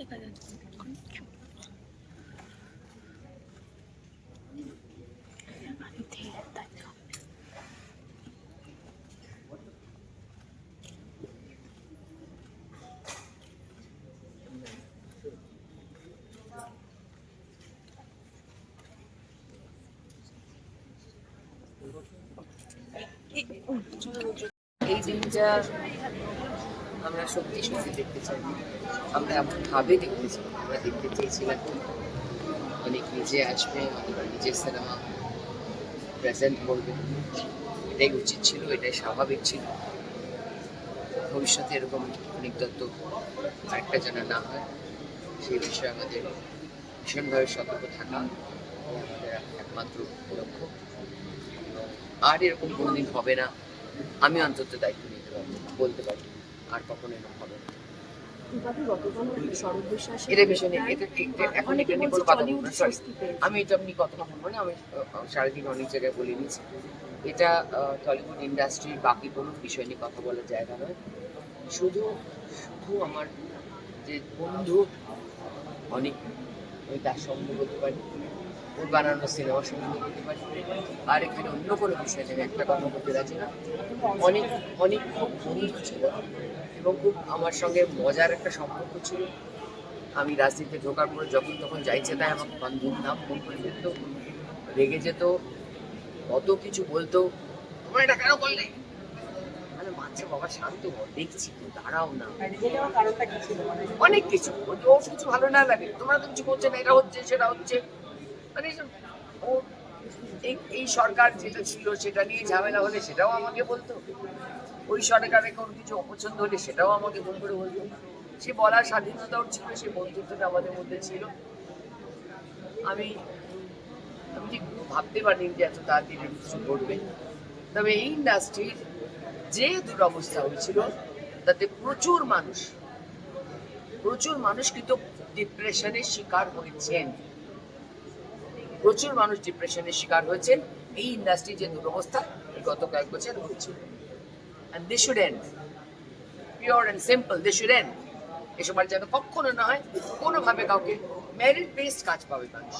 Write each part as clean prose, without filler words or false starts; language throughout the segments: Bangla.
দেখা যাচ্ছে এই দিনটা আমরা সত্যি সত্যি দেখতে চাই, আমরা এমনভাবে দেখতে চাই, আমরা দেখতে চেয়েছিলাম অনেক নিজে আসবে, অনেক নিজের সিনেমা প্রেজেন্ট করবে, এটাই উচিত ছিল, এটাই স্বাভাবিক ছিল। ভবিষ্যতে এরকম অনেক দত্ত আরেকটা যেন না হয় সেই বিষয়ে আমাদের ভীষণভাবে সতর্ক থাকা আমাদের একমাত্র লক্ষ্য। আর এরকম কোনোদিন হবে না, আমি অন্তত দায়িত্ব নিতে পারবো, বলতে পারি আর কখনো এরকম হবে না। এটা ভীষণ এখন এটা নিয়ে কোনো কথা বলবো না, সরি আমি এটা নিয়ে কথা বলবো না, আমি সারাদিন অনেক জায়গায় বলে নিয়েছি। এটা টলিউড ইন্ডাস্ট্রির বাকি কোনো বিষয় নিয়ে কথা বলার জায়গা নয়। শুধু আমার যে বন্ধু অনেক, আমি তার সম্বন্ধে বলতে পারি, ওর বানানো সিনেমার সম্বন্ধে বলতে পারি, আর এখানে অন্য কোনো বিষয় নেই। একটা কথা বলতে রাজি না, অনেক অনেক খুব বন্ধু ছিল এবং খুব আমার সঙ্গে মজার একটা সম্পর্ক ছিল। আমি রাজনীতিতে ঢোকার পরে যখন তখন যাইছে তাই আমাকে বন্ধুর নাম ফোন করে যেত, রেগে যেত, কত কিছু বলতো, তোমরা এটা কেন করলে? মানে মাঝে বাবা শান্ত হও, দেখছি তো, দাঁড়াও না। অনেক কিছু ওর কিছু ভালো না লাগে, তোমরা তো কিছু করছে না, এটা হচ্ছে সেটা হচ্ছে, মানে ও এই সরকার যেটা ছিল সেটা নিয়ে ঝামেলা হলে সেটাও আমাকে বলতো, ওই সরকারের কোনো কিছু অপছন্দ হলে সেটাও আমাকে ফোন করে বলতো। সে বলার স্বাধীনতাও ছিল, সে বন্ধুত্বটা আমাদের মধ্যে ছিল। আমি ঠিক ভাবতে পারিনি যে এত তাড়াতাড়ি কিছু ঘটবে। তবে এই ইন্ডাস্ট্রির যে দুরবস্থা হয়েছিল তাতে প্রচুর মানুষ কিন্তু ডিপ্রেশনের শিকার হয়েছেন, প্রচুর মানুষ ডিপ্রেশনের শিকার হয়েছেন। এই ইন্ডাস্ট্রির যে দুরবস্থা গত কয়েক বছর হচ্ছিল, and this should end, pure and simple, this should end। এসব আর যেন কখনো না হয়, কোনোভাবে কাউকে মেরিট বেসড কাজ পাবে মানুষ।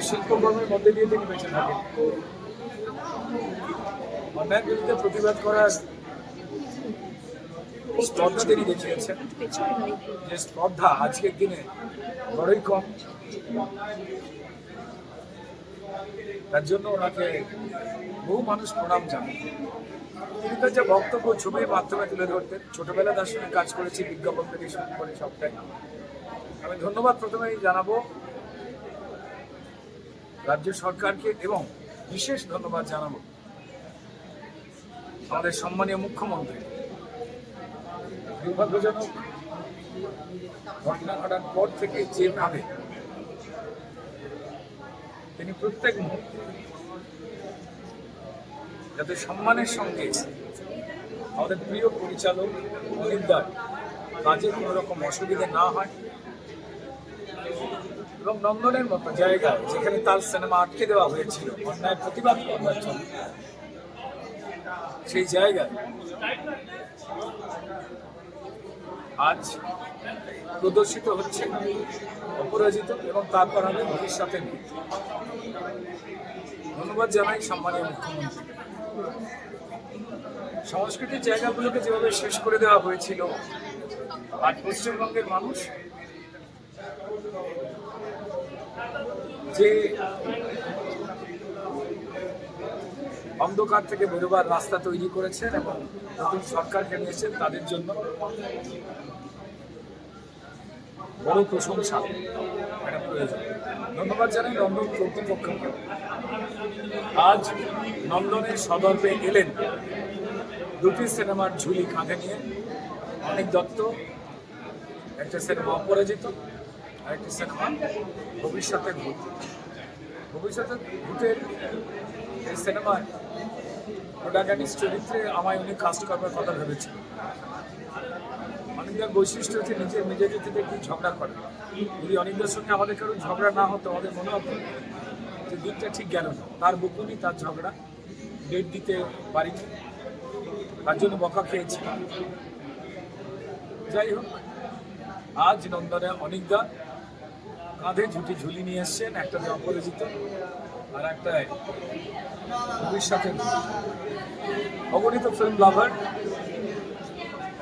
শিল্পকর্মের মধ্যে দিয়ে তিনি বেঁচে থাকেন, অন্যায়ের বিরুদ্ধে প্রতিবাদ করার স্পর্ধা তিনি দেখিয়েছেন, যে স্পর্ধা আজকের দিনে বড়ই কম। তার জন্য ওনাকে বহু মানুষ প্রণাম জানান। তিনি তার যে বক্তব্য ছবির মাধ্যমে তুলে ধরতেন, ছোটবেলা তার সঙ্গে কাজ করেছি, বিজ্ঞাপন থেকে শুরু করে সবটাই। আমি ধন্যবাদ প্রথমেই জানাবো রাজ্য সরকারকে এবং বিশেষ ধন্যবাদ জানাবো আমাদের সম্মানীয় মুখ্যমন্ত্রী। দুর্ভাগ্যজনক ঘটনা ঘটার পর থেকে যেভাবে তিনি প্রত্যেক মুহূর্তে যাতে সম্মানের সঙ্গে আমাদের প্রিয় পরিচালক অনিন্দার কাজে কোনো রকম অসুবিধা না হয় এবং নন্দনের মতো জায়গায় যেখানে তার সিনেমা আটকে দেওয়া হয়েছিল অন্যায় প্রতিবাদ করার জন্য, সেই জায়গায় আজ প্রদর্শিত হচ্ছে অপরাজিত এবং তারপর আমি ভবিষ্যতে নেই। ধন্যবাদ জানাই সম্মানীয় মুখ্যমন্ত্রী। সংস্কৃতির জায়গাগুলোকে যেভাবে শেষ করে দেওয়া হয়েছিল, আজ পশ্চিমবঙ্গের মানুষ যে অন্ধকার থেকে বেরোবার রাস্তা তৈরি করেছেন এবং নতুন সরকারকে নিয়েছেন, তাদের জন্য বড় প্রশংসা এটা প্রয়োজন। ধন্যবাদ জানাই নন্দন কর্তৃপক্ষকে। আজ নন্দনের সদর্পে এলেন দুটি সিনেমার ঝুলি কাঁধে নিয়ে অনেক দত্ত, একটা সিনেমা অপরাজিত আর একটি সিনেমা ভবিষ্যতের ভূত। ভবিষ্যতের ভূতের এই সিনেমায় প্রোটাগনিস্ট চরিত্রে আমায় উনি কাস্ট করবার কথা ভেবেছেন। অনিন্দার বৈশিষ্ট্য হচ্ছে নিজের থেকে একটু ঝগড়া করে। যদি অনিন্দার সঙ্গে আমাদের কারো ঝগড়া না হতো, আমাদের মনে হতো যে দিনটা ঠিক গেল না, তার বকুনি, তার ঝগড়া, ডেট দিতে পারিনি, তার জন্য বকা খেয়েছি। যাই হোক, আজ নন্দনে অনিকদা কাঁধে ঝুলি নিয়ে এসছেন, একটা অপরাজিত আর একটা ভবিষ্যতের অগণিত ফিল্ম লাভার,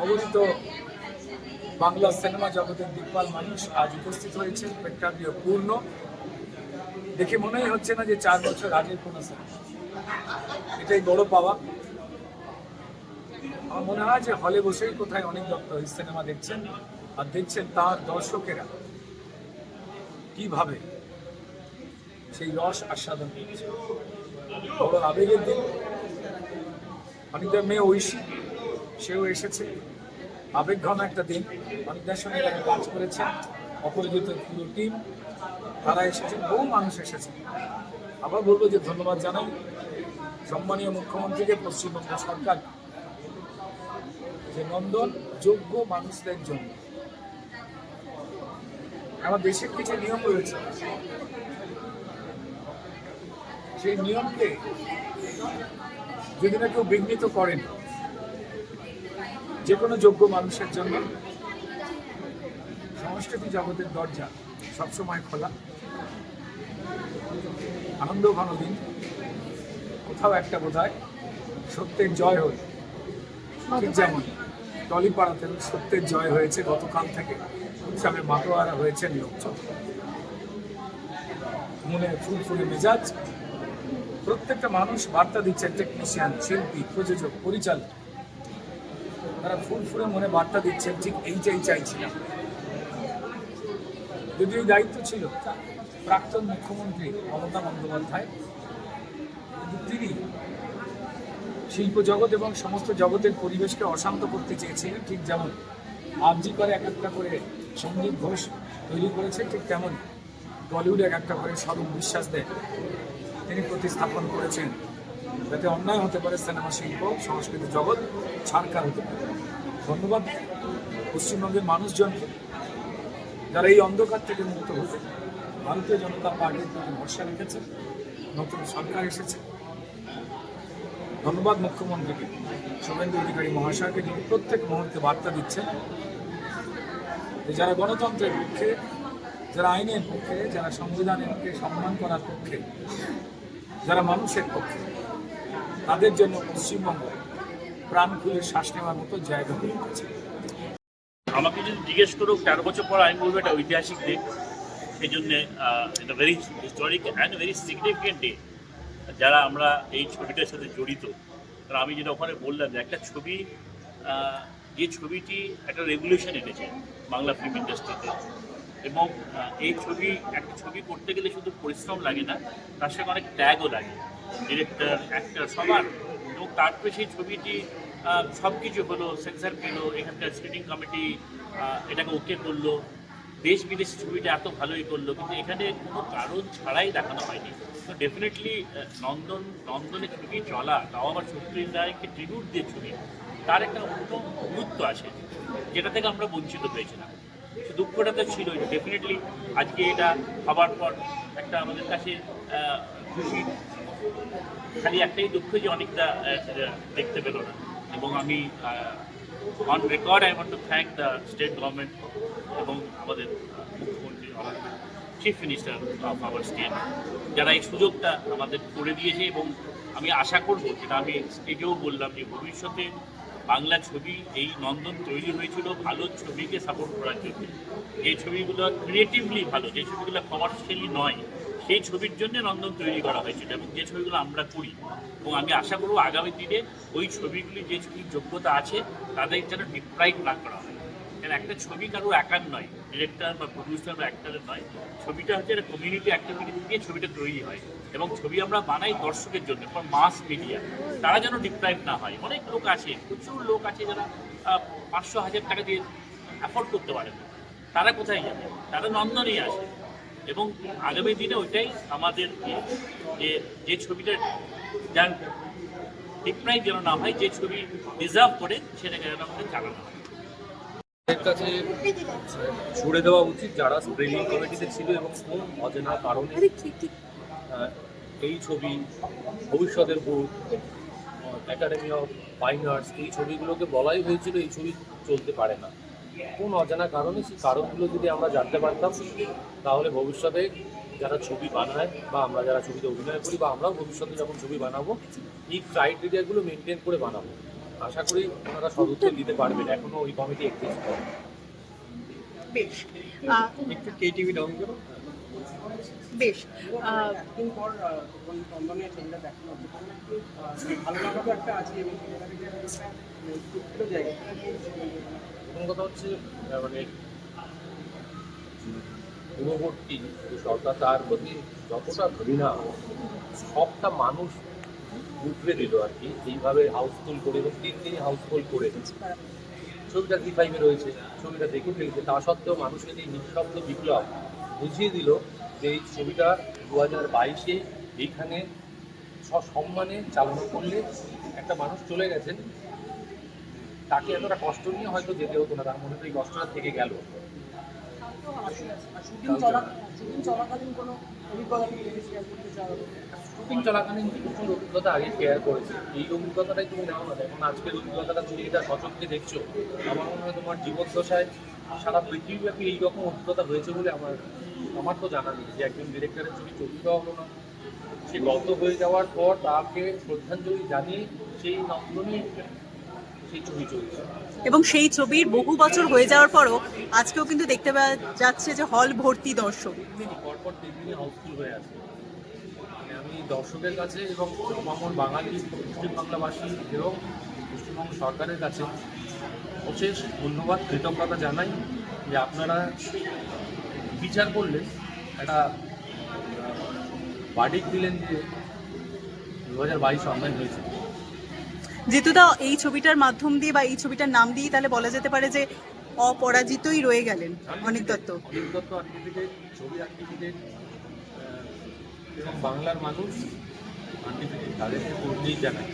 অগণিত বাংলা সিনেমা জগতের দিকপাল মানুষ আজ উপস্থিত হয়েছে। প্রেক্ষাগৃহ পূর্ণ, দেখে মনেই হচ্ছে না যে 4 বছর আগের কোনো সিনেমা। এটাই বড় পাওয়া। আমার মনে হয় যে হলে বসেই কোথায় অনেক দত্ত এই সিনেমা দেখছেন, আর দেখছেন তার দর্শকেরা কিভাবে সেই রস আস্বাদন করছে। বড় আবেগের দিন। অনেকটা মেয়ে ঐশী, সেও এসেছে। আবেগঘন একটা দিন। অনেকটার সঙ্গে তারা কাজ করেছেন, অপরাজিত পুরো টিম, তারা এসেছেন, বহু মানুষ এসেছে। আবার বলবো যে ধন্যবাদ জানাই সম্মানীয় মুখ্যমন্ত্রীকে, পশ্চিমবঙ্গ সরকার, যে নন্দন যোগ্য মানুষদের জন্য। আমার দেশের কিছু নিয়ম রয়েছে, সেই নিয়মকে যদি না কেউ বিঘ্নিত করেন, যে কোনো যোগ্য মানুষের জন্য সংস্কৃতি জগতের দরজা সবসময় খোলা। আনন্দ ঘন দিন। কোথাও একটা বোধহয় সত্যের জয় হল, ঠিক যেমন টলিপাড়াতে সত্যের জয় হয়েছে গতকাল থেকে। উৎসবে মাতোয়ারা হয়েছেন লোকজন, মনে ফুলফুলে মেজাজ। প্রত্যেকটা মানুষ বার্তা দিচ্ছেন, টেকনিশিয়ান, শিল্পী, প্রযোজক, পরিচালক, তারা ফুলফুলে মনে বার্তা দিচ্ছেন ঠিক এইটাই চাইছিলাম। যদি এই দায়িত্ব ছিল প্রাক্তন মুখ্যমন্ত্রী মমতা বন্দ্যোপাধ্যায়, কিন্তু তিনি শিল্প জগৎ এবং সমস্ত জগতের পরিবেশকে অশান্ত করতে চেয়েছিলেন। ঠিক যেমন আরজি করে এক একটা করে সন্দীপ ঘোষ তৈরি করেছে, ঠিক তেমন বলিউডে এক একটা করে স্বরূপ বিশ্বাস দেয় তিনি প্রতিস্থাপন করেছেন, যাতে অন্যায় হতে পারে সিনেমা শিল্প, সংস্কৃতি জগৎ ছাড়খার হতে পারে। ধন্যবাদ পশ্চিমবঙ্গের মানুষজনকে, যারা এই অন্ধকার থেকে মুক্ত হতে ভারতীয় জনতা পার্টির প্রতি ভরসা রেখেছে। নতুন সরকার এসেছে। ধন্যবাদ মুখ্যমন্ত্রীকে, শুভেন্দু অধিকারী মহাশয়কে, যিনি প্রত্যেক মুহূর্তে বার্তা দিচ্ছেন যে যারা গণতন্ত্রের পক্ষে, যারা আইনের পক্ষে, যারা সংবিধানকে সম্মান করার পক্ষে, যারা মানুষের পক্ষে, তাদের জন্য পশ্চিমবঙ্গ প্রাণ খুলে শ্বাস নেওয়ার মতো জায়গা হয়ে গেছে। আমাকে যদি জিজ্ঞেস করো 13 বছর পর, আমি বলবো এটা ঐতিহাসিক দিন। এই জন্যে এটা very historic and very significant day. যারা আমরা এই ছবিটার সাথে জড়িত, কারণ আমি যেটা ওখানে বললাম যে একটা ছবি, যে ছবিটি একটা রেভলিউশন এনেছে বাংলা ফিল্ম ইন্ডাস্ট্রিতে, এবং এই ছবি, একটা ছবি করতে গেলে শুধু পরিশ্রম লাগে না, তার সঙ্গে অনেক ত্যাগও লাগে, ডিরেক্টর, অ্যাক্টর, সবার। এবং তারপরে সেই ছবিটি সব কিছু হলো, সেন্সার পেলো, এখানকার স্ক্রিনিং কমিটি এটাকে ওকে করলো, দেশ বিদেশি ছবিটা এত ভালোই করলো, কিন্তু এখানে কোনো কারণ ছাড়াই দেখানো হয়নি। তো ডেফিনেটলি নন্দনে ছবি চলা, তাও আবার সত্যজিৎ রায়কে ট্রিবিউট দিয়ে ছবি, তার একটা অন্য গুরুত্ব আছে, যেটা থেকে আমরা বঞ্চিত হয়েছিলাম। দুঃখটা তো ছিল ডেফিনেটলি। আজকে এটা হবার পর একটা আমাদের কাছে খুশি, খালি একটাই দুঃখ যে অনেকটা দেখতে পেল না। এবং আমি on record I want to thank the state government এবং আমাদের মুখ্যমন্ত্রী, chief minister of our state, যারা এই সুযোগটা আমাদের করে দিয়েছে। এবং আমি আশা করব, যেটা আমি স্টেজেও বললাম, যে ভবিষ্যতে বাংলা ছবি, এই নন্দন তৈরি হয়েছিল ভালো ছবিকে সাপোর্ট করার জন্য। যে ছবিগুলো ক্রিয়েটিভলি ভালো, যে ছবিগুলো কমার্শিয়ালি নয়, সেই ছবির জন্য নন্দন তৈরি করা হয়েছিল, এবং যে ছবিগুলো আমরা করি। এবং আমি আশা করব আগামী দিনে ওই ছবিগুলি, যে ছবির যোগ্যতা আছে, তাদের যেন ডিপ্রাইভ না করা হয়। কারণ একটা ছবি কারো একার নয়, ডিরেক্টর বা প্রডিউসার বা অ্যাক্টরের নয়, ছবিটা হচ্ছে একটা কমিউনিটি অ্যাক্টিভিটি দিয়ে ছবিটা তৈরি হয়। এবং ছবি আমরা বানাই দর্শকের জন্য, ফর মাস মিডিয়া, তারা যেন ডিপ্রাইভ না হয়। অনেক লোক আছে, প্রচুর লোক আছে যারা 500-1000 টাকা দিয়ে অ্যাফোর্ড করতে পারে না, তারা কোথায় যাবে? তারা নন্দনেই আসে। এবং আগামী দিনে ওইটাই আমাদের, যে ছবিটা যার ডিপ্রাইভ যেন না হয়, যে ছবি ডিজার্ভ করে সেটাকে যেন আমাদের চালানো হয়। এর কাছে ছুড়ে দেওয়া উচিত যারা স্ক্রিনিং কমিটিতে ছিল এবং কোন অজানা কারণে এই ছবি, ভবিষ্যতের ভূত, একাডেমি অফ ফাইন আর্টস, এই ছবিগুলোকে বলাই হয়েছিল এই ছবি চলতে পারে না। কোন অজানা কারণে, সেই কারণগুলো যদি আমরা জানতে পারতাম তাহলে ভবিষ্যতে যারা ছবি বানায় বা আমরা যারা ছবিতে অভিনয় করি বা আমরাও ভবিষ্যতে যখন ছবি বানাবো এই ক্রাইটেরিয়াগুলো মেনটেন করে বানাবো। আশা করি ওনারা সদুত্তর দিতে পারবেন। এখনও ওই কমিটি এক্সিস্ট করে। বেশ একটু কেটিভি ডাউন করো। বেশ দিন পর বন্ধনের ছবিটা দেখানো হচ্ছে, ভালো লাগাটা একটা আছে এবং জায়গা। প্রথম কথা হচ্ছে মানে পূর্ববর্তী যে সরকার তার প্রতি যতটা ঘৃণা সবটা মানুষ উঠবে দিল আর কি, এইভাবে হাউসফুল করে এবং 3 দিনই হাউসফুল করে ছবিটা জি5 রয়েছে, ছবিটা দেখে ফেলছে। তা সত্ত্বেও মানুষের এই নিঃশব্দ বিপ্লব বুঝিয়ে দিল যে এই ছবিটা 2022-এ এইখানে সসম্মানে চালনা করলে একটা মানুষ চলে গেছেন, তাকে এতটা কষ্ট নিয়ে হয়তো যেতে হতো না, তার মনে তো এই কষ্টটা থেকে গেল। শুটিং চলাকালীন কোনো অভিজ্ঞতা শেয়ার করতে চাও? শুটিং চলাকালীন কিছু অভিজ্ঞতা আগে শেয়ার করেছি, এই অভিজ্ঞতাটাই তুমি নাও না। এখন আজকের অভিজ্ঞতাটা তুমি এটা সচক্ষে দেখছো, আমার মনে হয় তোমার জীবদ্দশায় সারা পৃথিবীব্যাপী এইরকম অভিজ্ঞতা হয়েছে বলে আমার তো জানা নেই। যে একজন ডিরেক্টরের ছবি চোখে দেওয়া হলো না, সে গত হয়ে যাওয়ার পর তাকে শ্রদ্ধাঞ্জলি জানিয়ে সেই নন্দনে সেই ছবি চলছে। এবং সেই ছবির বহু বছর হয়ে যাওয়ার পরও আজকেও কিন্তু দেখতে পাওয়া যাচ্ছে যে হল ভর্তি দর্শক। পরপর 3 দিনই হাউসফুল হয়ে আছে। মানে আমি দর্শকের কাছে এবং আমার বাঙালি পশ্চিমবাংলাবাসী এবং পশ্চিমবঙ্গ সরকারের কাছে অশেষ ধন্যবাদ, কৃতজ্ঞতা জানাই যে আপনারা বিচার করলেন, একটা ভার্ডিক্ট দিলেন যে 2022 অনলাইন হয়েছে। জিতুদা, এই ছবিটার মাধ্যম দিয়ে বা এই ছবিটার নাম দিয়ে তাহলে বলা যেতে পারে যে অপরাজিতই রয়ে গেলেন অনিক দত্ত। অনিক দত্ত আনডিফিটেড, ছবি আনডিফিটেড এবং বাংলার মানুষ আনডিফিটেড, তাদেরকে করতেই জানায়।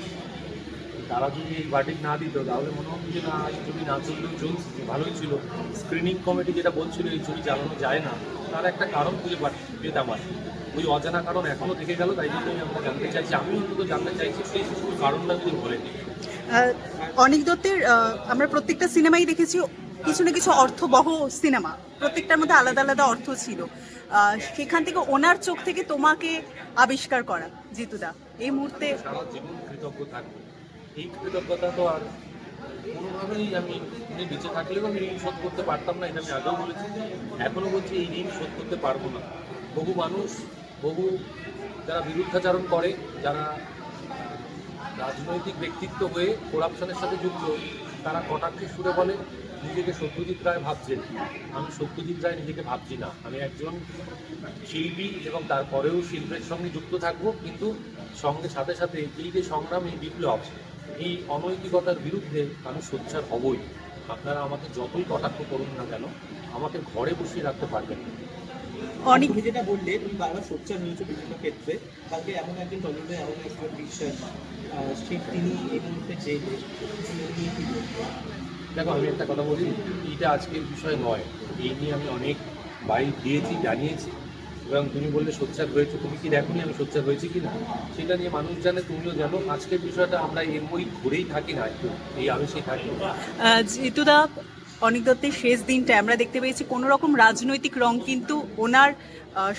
তারা যদি এই ভার্ডিক্ট না দিত তাহলে মনে হতো যে না, এই ছবি না চললেও চলছে, ভালোই ছিল। স্ক্রিনিং কমিটি যেটা বলছিল এই ছবি চালানো যায় না, তার একটা কারণ খুঁজে পেতাম আর ওই অজানা কারণ এখনও থেকে গেল। তাই জন্যই আমরা জানতে চাইছি, আমি অন্তত জানতে চাইছি সেই কারণটা যদি বলে দিই। অনিক দত্তের আমরা প্রত্যেকটা সিনেমাই দেখেছি কিছু না কিছু অর্থবহ সিনেমা, প্রত্যেকটার মধ্যে আলাদা আলাদা অর্থ ছিল। সেখান থেকে ওনার চোখ থেকে তোমাকে আবিষ্কার করা জিতুদা এই মুহূর্তে সারা জীবন কৃতজ্ঞ থাকবো। এই কৃতজ্ঞতা তো আর কোনোভাবেই আমি বেঁচে থাকলেও আমি ঋণ শোধ করতে পারতাম না, এটা আমি আগেও বলেছি, এখনও বলছি এই ঋণ শোধ করতে পারবো না। বহু মানুষ, বহু যারা বিরুদ্ধাচারণ করে, যারা রাজনৈতিক ব্যক্তিত্ব হয়ে করাপশনের সাথে যুক্ত, তারা কটাক্ষের সুরে বলে নিজেকে সত্যজিৎ রায় ভাবছেন। আমি সত্যজিৎ রায় নিজেকে ভাবছি না, আমি একজন শিল্পী এবং তারপরেও শিল্পের সঙ্গে যুক্ত থাকবো, কিন্তু সঙ্গে সাথে সাথে এই যে সংগ্রাম, এই বিপ্লব, এই অনৈতিকতার বিরুদ্ধে আমি সোচ্চার হবই। আপনারা আমাকে যতই কটাক্ষ করুন না কেন, আমাকে ঘরে বসিয়ে রাখতে পারবেন না। অনেক তুমি যেটা বললে, তুমি বারবার সোচ্চার নিয়েছো বিভিন্ন ক্ষেত্রে, কালকে এমন একজন টলিউডে এমন একজন বিশ্বাস তিনি এই মুহূর্তে জেলে। দেখো, আমি একটা কথা বলি, এইটা আজকের বিষয় নয়, এই নিয়ে আমি অনেক বাইক দিয়েছি, জানিয়েছি। এবং তুমি বললে সোচ্চার হয়েছে, তুমি কি দেখোনি আমি সোচ্চার হয়েছি কি না, সেটা নিয়ে মানুষ জানে, তুমিও জানো। আজকের বিষয়টা আমরা এর বই ঘুরেই থাকি না, একটু এই আবেশেই থাকি। জিতুদা, অনিক দত্তের শেষ দিনটা আমরা দেখতে পেয়েছি কোনো রকম রাজনৈতিক রং কিন্তু ওনার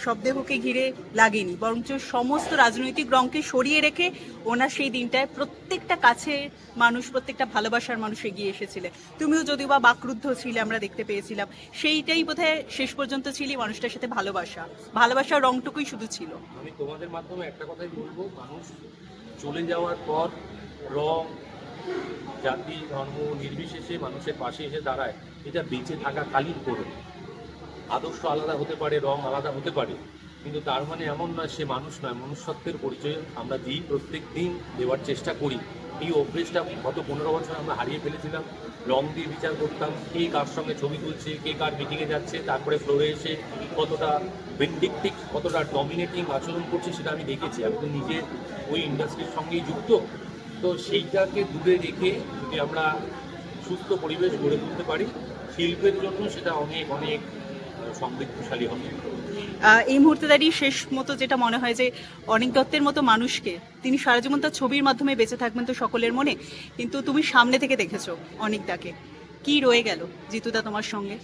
শবদেহকে ঘিরে লাগেনি, বরঞ্চ সমস্ত রাজনৈতিক রংকে সরিয়ে রেখে ওনার সেই দিনটায় প্রত্যেকটা কাছের মানুষ, প্রত্যেকটা ভালোবাসার মানুষ এগিয়ে এসেছিলে। তুমিও যদিও বা বাকরুদ্ধ ছিলে, আমরা দেখতে পেয়েছিলাম, সেইটাই বোধহয় শেষ পর্যন্ত ছিলি মানুষটার সাথে ভালোবাসার রংটুকুই শুধু ছিল। আমি তোমাদের মাধ্যমে একটা কথাই বলবো, মানুষ চলে যাওয়ার পর রং, জাতি, ধর্ম নির্বিশেষে মানুষের পাশে এসে দাঁড়ায়, এটা বেঁচে থাকা কালীন করুন। আদর্শ আলাদা হতে পারে, রং আলাদা হতে পারে, কিন্তু তার মানে এমন নয় সে মানুষ নয়। মনুষ্যত্বের পরিচয় আমরা দিই, প্রত্যেক দিন দেওয়ার চেষ্টা করি। এই অভ্যেসটা গত 15 বছর আমরা হারিয়ে ফেলেছিলাম। রং দিয়ে বিচার করতাম, কে কার সঙ্গে ছবি তুলছে, কে কার মিটিংয়ে যাচ্ছে, তারপরে ফ্লোরে এসে কতটা ভিন্ডিকটিভ, কতটা ডমিনেটিং আচরণ করছে সেটা আমি দেখেছি। আমি তো নিজে ওই ইন্ডাস্ট্রির সঙ্গেই যুক্ত, তো সেইটাকে দূরে রেখে যদি আমরা সুস্থ পরিবেশ গড়ে তুলতে পারি, শিল্পের জন্য সেটা অনেক অনেক সমৃদ্ধশালী হবে। এই মুহূর্তে দাঁড়িয়ে শেষ মতো যেটা মনে হয় যে অনিক দত্তের মতো মানুষকে, তিনি সারা জীবন তার ছবির মাধ্যমে বেঁচে থাকবেন তো সকলের মনে, কিন্তু তুমি সামনে থেকে দেখেছো অনিকদাকে, কি রয়ে গেল জিতুদা তোমার সঙ্গে?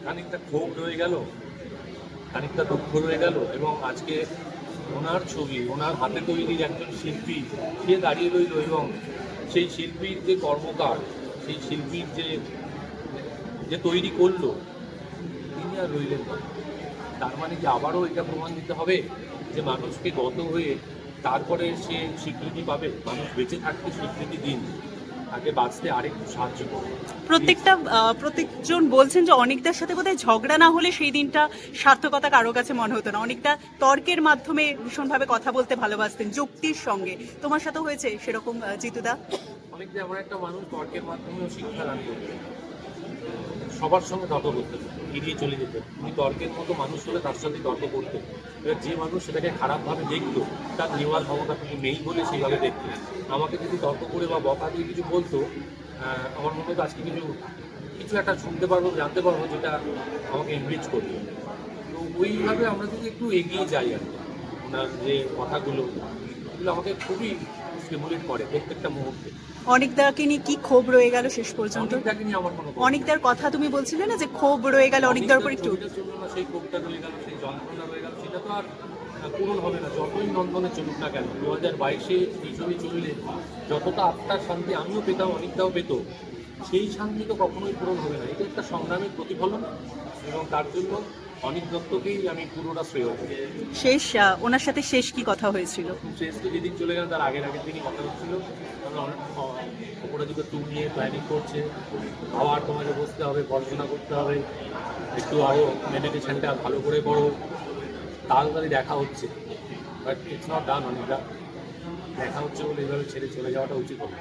খানিকটা ক্ষোভ রয়ে গেল, খানিকটা দুঃখ রয়ে গেল, এবং আজকে ওনার ছবি, ওনার হাতে তৈরির একজন শিল্পী সে দাঁড়িয়ে রইল, এবং সেই শিল্পীর যে কর্মকার, সেই শিল্পীর যে তৈরি করলো, তিনি আর রইলেন না। তার মানে কি আবারও এটা প্রমাণ দিতে হবে যে মানুষকে গত হয়ে তারপরে সে স্বীকৃতি পাবে? মানুষ বেঁচে থাকতে স্বীকৃতি দিন, তাকে বাঁচতে আরেকটু সাহায্য করবে। প্রত্যেকজন বলছেন যে অনিকদার সাথে বোধহয় ঝগড়া না হলে সেই দিনটা সার্থকতা কারো কাছে মনে হতো না। অনিকদা তর্কের মাধ্যমে ভীষণভাবে কথা বলতে ভালোবাসতেন, যুক্তির সঙ্গে। তোমার সাথে হয়েছে সেরকম জিতুদা? অনেকটা এমন একটা মানুষ তর্কের মাধ্যমেও শিক্ষা দান করবে, সবার সঙ্গে তর্ক করতে এড়িয়ে চলে যেতে। উনি তর্কের মতো মানুষ হলে তার সাথে তর্ক করতে, এবার যে মানুষ সেটাকে খারাপভাবে দেখতো তার নেওয়ার ক্ষমতাটুকু নেই বলে সেইভাবে দেখতো। আমাকে যদি তর্ক করে বা বকা দিয়ে কিছু বলতো, আমার মনে হতো আজকে কিছু একটা শুনতে পারবো, জানতে পারবো, যেটা আমাকে এনরিচ করবে। তো ওইভাবে আমরা যদি একটু এগিয়ে যাই, আর ওনার যে কথাগুলো, এগুলো আমাকে খুবই স্টিমুলেট করে প্রত্যেকটা মুহূর্তে। অনিকদাকে নিয়ে কি ক্ষোভ রয়ে গেল শেষ পর্যন্ত? অনেকটাকে নিয়ে আমার কোনো অনিকদার কথা তুমি বলছিলে না যে ক্ষোভ রয়ে গেল অনিকদার উপর একটু? সেই ক্ষোভটা রয়ে গেল, সেই যন্ত্রণা রয়ে গেল, সেটা তো আর পূরণ হবে না যতই নন্দনে চলুক না কেন। 2022-এ এই ছবি চললে যতটা আত্মার শান্তি আমিও পেতাম, অনেকটাও পেত, সেই শান্তি তো কখনোই পূরণ হবে না। এটা একটা সংগ্রামের প্রতিফলন, এবং তার জন্য অনিক দত্তকেই আমি পুরোটা শ্রেয় করি। শেষ ওনার সাথে শেষ কি কথা হয়েছিল? শেষ তো যেদিন চলে গেল তার আগের দিনই কথা হচ্ছিল, অপরাজিত 2 নিয়ে প্ল্যানিং করছে, আবার তোমাকে বসতে হবে, পড়াশোনা করতে হবে, একটু আরও মেডিটেশনটা ভালো করে করো, তাড়াতাড়ি দেখা হচ্ছে। But it's not done. অনেকটা দেখা হচ্ছে বলে এইভাবে ছেড়ে চলে যাওয়াটা উচিত হবে।